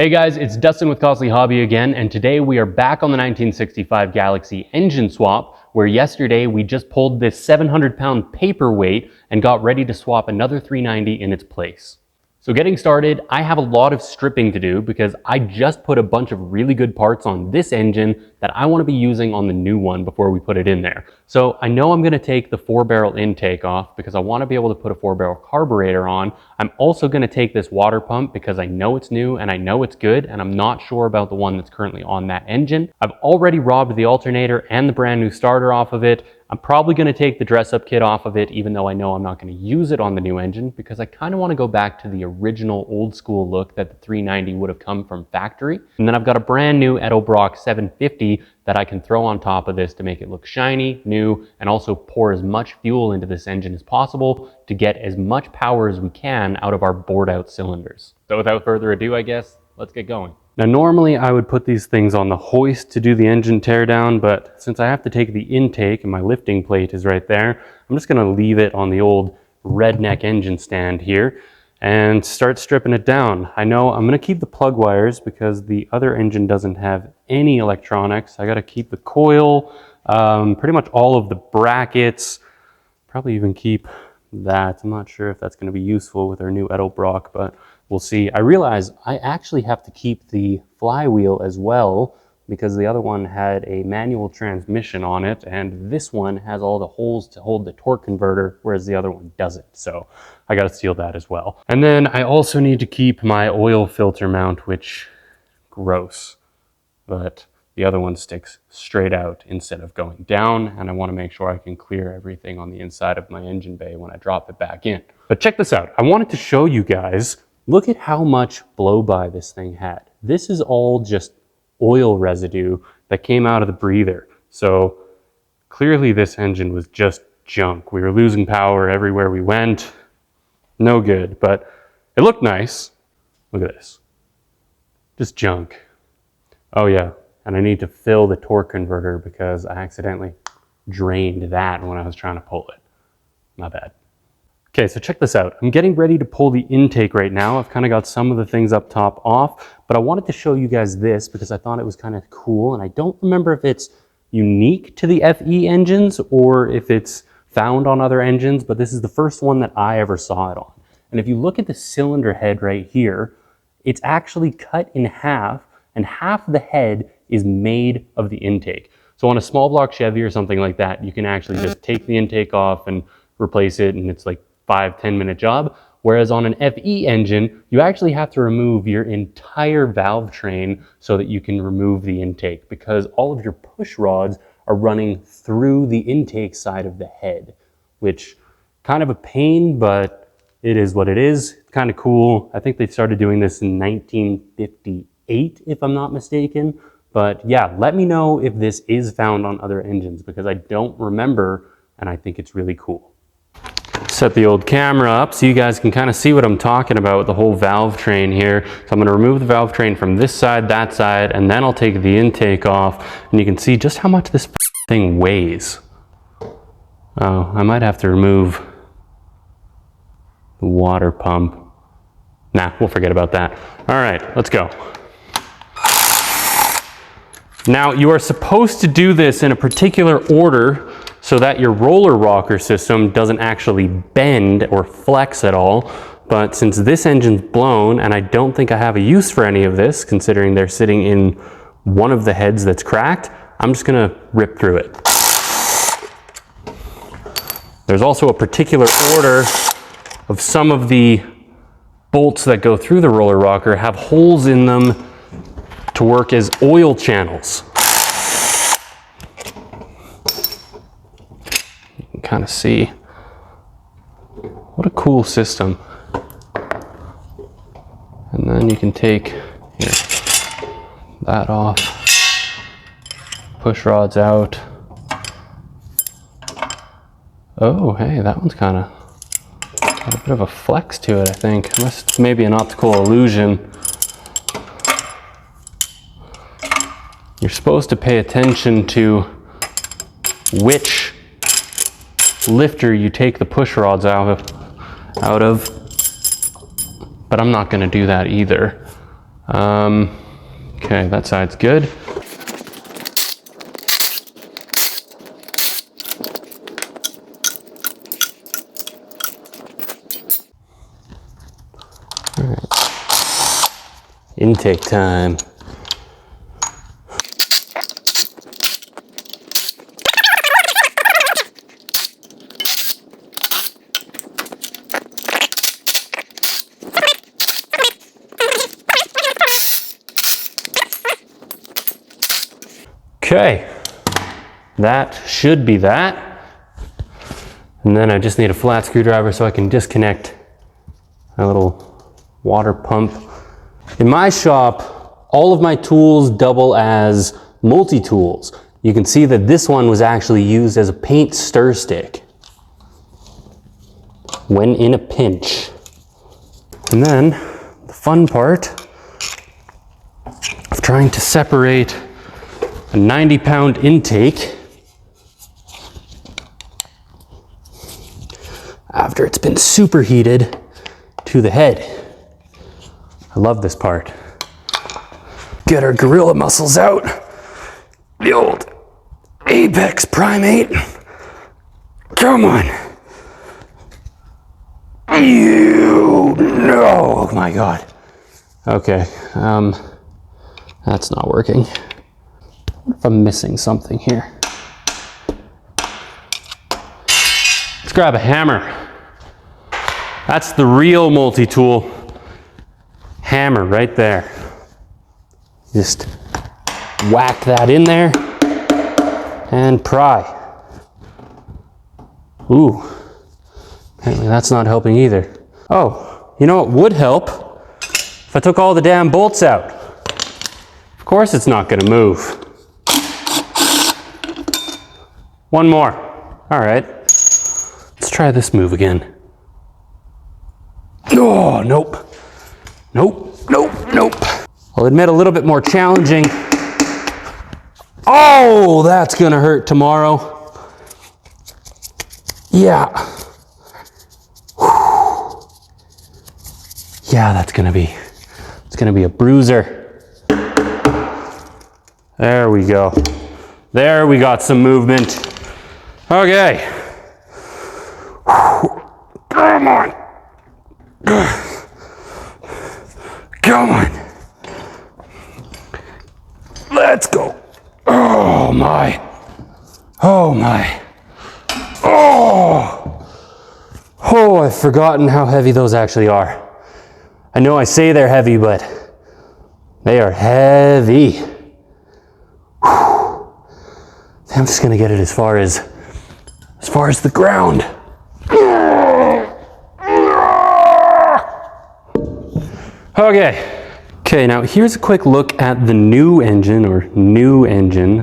Hey guys, it's Dustin with Costly Hobby again, and today we are back on the 1965 Galaxy engine swap, where yesterday we just pulled this 700-pound paperweight and got ready to swap another 390 in its place. So getting started, I have a lot of stripping to do because I just put a bunch of really good parts on this engine that I want to be using on the new one before we put it in there. So I know I'm going to take the 4-barrel intake off because I want to be able to put a 4-barrel carburetor on. I'm also going to take this water pump because I know it's new and I know it's good, and I'm not sure about the one that's currently on that engine. I've already robbed the alternator and the brand new starter off of it. I'm probably going to take the dress-up kit off of it, even though I know I'm not going to use it on the new engine, because I kind of want to go back to the original old-school look that the 390 would have come from factory. And then I've got a brand new Edelbrock 750 that I can throw on top of this to make it look shiny, new, and also pour as much fuel into this engine as possible to get as much power as we can out of our bored-out cylinders. So without further ado, I guess, let's get going. Now normally I would put these things on the hoist to do the engine teardown, but since I have to take the intake and my lifting plate is right there, I'm just going to leave it on the old redneck engine stand here and start stripping it down. I know I'm going to keep the plug wires because the other engine doesn't have any electronics. I got to keep the coil, pretty much all of the brackets, probably even keep that. I'm not sure if that's going to be useful with our new Edelbrock, but we'll see. I realize I actually have to keep the flywheel as well because the other one had a manual transmission on it, and this one has all the holes to hold the torque converter, whereas the other one doesn't. So I got to steal that as well. And then I also need to keep my oil filter mount, which gross, but the other one sticks straight out instead of going down, and I want to make sure I can clear everything on the inside of my engine bay when I drop it back in. But check this out. I wanted to show you guys, look at how much blow-by this thing had. This is all just oil residue that came out of the breather. So clearly this engine was just junk. We were losing power everywhere we went. No good, but it looked nice. Look at this. Just junk. Oh yeah. And I need to fill the torque converter because I accidentally drained that when I was trying to pull it. Not bad. Okay, so check this out. I'm getting ready to pull the intake right now. I've kind of got some of the things up top off, but I wanted to show you guys this because I thought it was kind of cool, and I don't remember if it's unique to the FE engines or if it's found on other engines, but this is the first one that I ever saw it on. And if you look at the cylinder head right here, it's actually cut in half, and half the head is made of the intake. So on a small block Chevy or something like that, you can actually just take the intake off and replace it, and it's like 5-10 minute job. Whereas on an FE engine, you actually have to remove your entire valve train so that you can remove the intake, because all of your push rods are running through the intake side of the head, which kind of a pain, but it is what it is. Kind of cool. I think they started doing this in 1958, if I'm not mistaken. But yeah, let me know if this is found on other engines because I don't remember, and I think it's really cool. Set the old camera up so you guys can kind of see what I'm talking about with the whole valve train here. So I'm going to remove the valve train from this side, that side, and then I'll take the intake off, and you can see just how much this thing weighs. Oh, I might have to remove the water pump. Nah, we'll forget about that. All right, let's go. Now, you are supposed to do this in a particular order so that your roller rocker system doesn't actually bend or flex at all. But since this engine's blown, and I don't think I have a use for any of this, considering they're sitting in one of the heads that's cracked, I'm just gonna rip through it. There's also a particular order of some of the bolts that go through the roller rocker have holes in them to work as oil channels. You can kind of see. What a cool system. And then you can take that off, push rods out. Oh, hey, that one's kind of got a bit of a flex to it, I think. Unless maybe an optical illusion. You're supposed to pay attention to which lifter you take the push rods out of, but I'm not going to do that either. Okay, that side's good. All right. Intake time. Okay, that should be that. And then I just need a flat screwdriver so I can disconnect my little water pump. In my shop, all of my tools double as multi-tools. You can see that this one was actually used as a paint stir stick when in a pinch. And then the fun part of trying to separate a 90-pound intake after it's been superheated to the head. I love this part. Get our gorilla muscles out. The old apex primate. Come on. You no. Oh my God. Okay. That's not working. What if I'm missing something here? Let's grab a hammer. That's the real multi-tool. Hammer right there. Just whack that in there and pry. Ooh, apparently that's not helping either. Oh, you know what would help? If I took all the damn bolts out. Of course it's not gonna move. One more. All right, let's try this move again. Oh, nope. Nope, nope, nope. I'll admit a little bit more challenging. Oh, that's gonna hurt tomorrow. Yeah. Whew. Yeah, it's gonna be a bruiser. There we go. There we got some movement. Okay. Come on. Come on. Let's go. Oh my. Oh my. Oh. Oh, I've forgotten how heavy those actually are. I know I say they're heavy, but they are heavy. Whew. I'm just gonna get it as far as the ground. Okay, now here's a quick look at the new engine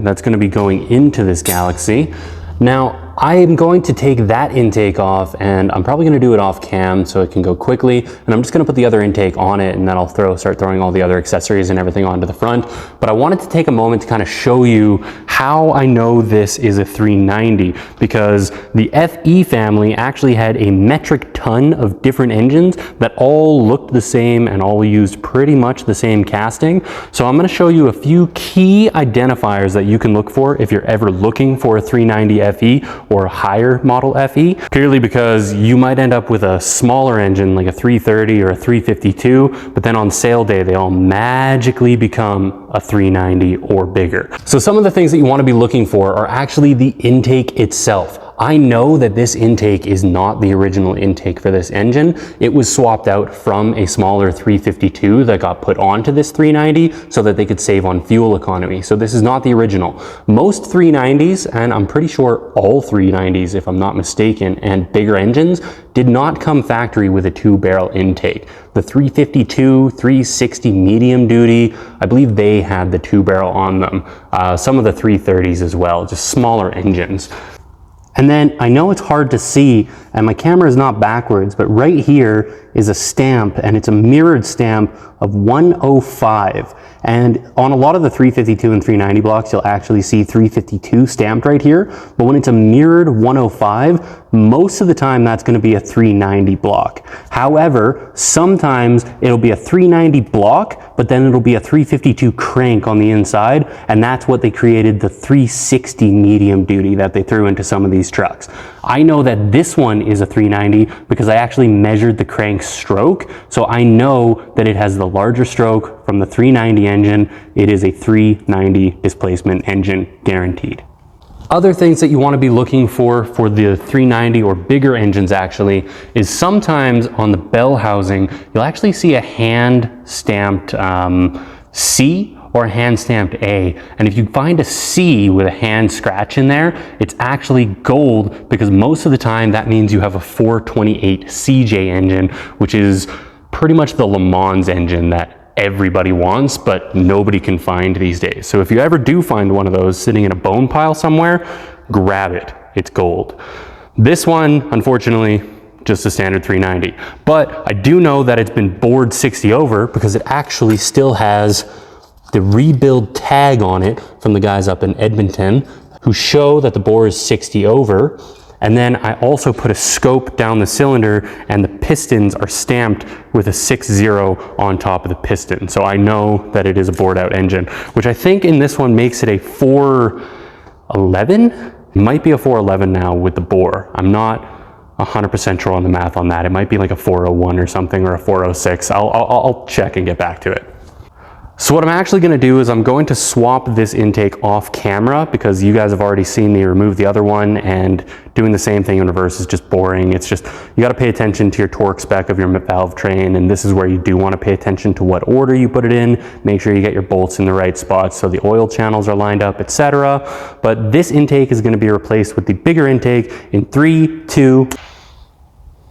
that's going to be going into this Galaxy. Now, I am going to take that intake off, and I'm probably going to do it off cam so it can go quickly, and I'm just going to put the other intake on it, and then I'll start throwing all the other accessories and everything onto the front. But I wanted to take a moment to kind of show you how I know this is a 390, because the FE family actually had a metric ton of different engines that all looked the same and all used pretty much the same casting. So I'm going to show you a few key identifiers that you can look for if you're ever looking for a 390 FE or a higher model FE, purely because you might end up with a smaller engine like a 330 or a 352, but then on sale day they all magically become a 390 or bigger. So some of the things that you want to be looking for are actually the intake itself. I know that this intake is not the original intake for this engine. It was swapped out from a smaller 352 that got put onto this 390 so that they could save on fuel economy. So this is not the original. Most 390s, and I'm pretty sure all 390s if I'm not mistaken, and bigger engines did not come factory with a 2-barrel intake. The 352, 360 medium duty, I believe they had the 2-barrel on them. Some of the 330s as well, just smaller engines. And then I know it's hard to see and my camera is not backwards, but right here is a stamp, and it's a mirrored stamp of 105. And on a lot of the 352 and 390 blocks, you'll actually see 352 stamped right here. But when it's a mirrored 105, most of the time that's going to be a 390 block. However, sometimes it'll be a 390 block, but then it'll be a 352 crank on the inside. And that's what they created the 360 medium duty that they threw into some of these trucks. I know that this one is a 390 because I actually measured the crank stroke. So I know that it has the larger stroke from the 390 engine. It is a 390 displacement engine guaranteed. Other things that you want to be looking for the 390 or bigger engines actually is sometimes on the bell housing, you'll actually see a hand stamped C or a hand stamped A. And if you find a C with a hand scratch in there, it's actually gold, because most of the time that means you have a 428 CJ engine, which is pretty much the Le Mans engine that everybody wants, but nobody can find these days. So if you ever do find one of those sitting in a bone pile somewhere, grab it. It's gold. This one, unfortunately, just a standard 390. But I do know that it's been bored 60 over because it actually still has the rebuild tag on it from the guys up in Edmonton who show that the bore is 60 over. And then I also put a scope down the cylinder, and the pistons are stamped with a 6-0 on top of the piston. So I know that it is a bored out engine, which I think in this one makes it a 411. It might be a 411 now with the bore. I'm not 100% sure on the math on that. It might be like a 401 or something, or a 406. I'll check and get back to it. So what I'm actually going to do is I'm going to swap this intake off camera, because you guys have already seen me remove the other one, and doing the same thing in reverse is just boring. It's just, you got to pay attention to your torque spec of your valve train, and this is where you do want to pay attention to what order you put it in. Make sure you get your bolts in the right spots so the oil channels are lined up, etc. But this intake is going to be replaced with the bigger intake in 3, 2.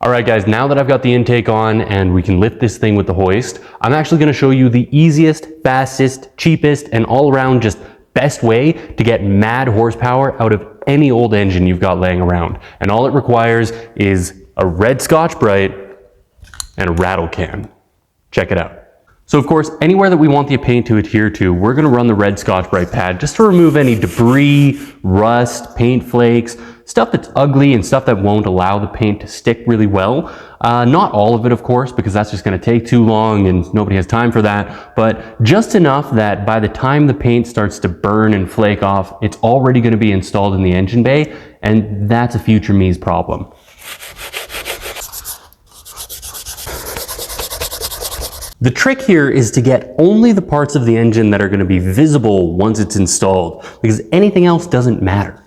All right guys, now that I've got the intake on and we can lift this thing with the hoist, I'm actually going to show you the easiest, fastest, cheapest, and all around just best way to get mad horsepower out of any old engine you've got laying around. And all it requires is a red Scotch-Brite and a rattle can. Check it out. So of course, anywhere that we want the paint to adhere to, we're going to run the red Scotch-Brite pad just to remove any debris, rust, paint flakes, stuff that's ugly and stuff that won't allow the paint to stick really well. Not all of it, of course, because that's just going to take too long and nobody has time for that, but just enough that by the time the paint starts to burn and flake off, it's already going to be installed in the engine bay, and that's a future me's problem. The trick here is to get only the parts of the engine that are going to be visible once it's installed, because anything else doesn't matter.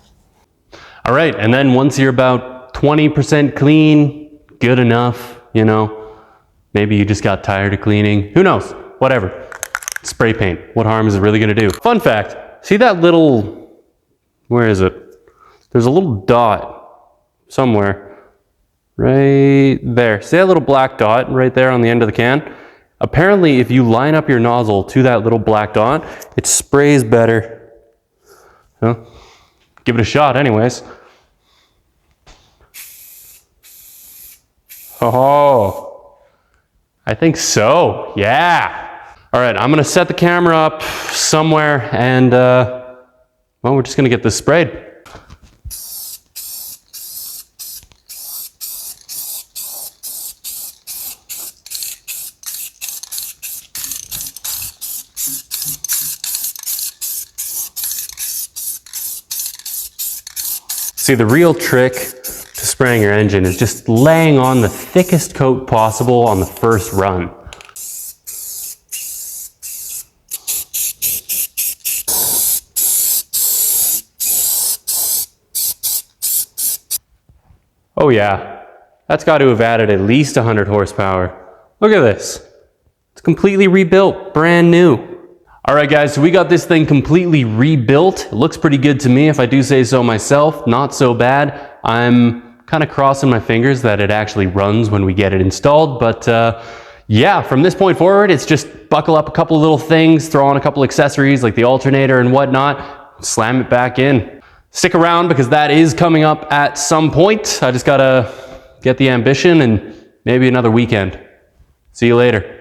All right, and then once you're about 20% clean, good enough, you know, maybe you just got tired of cleaning, who knows, whatever. Spray paint, what harm is it really going to do? Fun fact, see that little, where is it? There's a little dot somewhere, right there. See that little black dot right there on the end of the can? Apparently, if you line up your nozzle to that little black dot, it sprays better. Well, give it a shot anyways. Oh, I think so, yeah. All right, I'm gonna set the camera up somewhere and, well, we're just gonna get this sprayed. See, the real trick to spraying your engine is just laying on the thickest coat possible on the first run. Oh yeah, that's got to have added at least 100 horsepower. Look at this. It's completely rebuilt, brand new. All right guys, so we got this thing completely rebuilt. It looks pretty good to me if I do say so myself, not so bad. I'm kind of crossing my fingers that it actually runs when we get it installed, but yeah, from this point forward, it's just buckle up a couple of little things, throw on a couple accessories like the alternator and whatnot, slam it back in. Stick around because that is coming up at some point. I just gotta get the ambition, and maybe another weekend. See you later.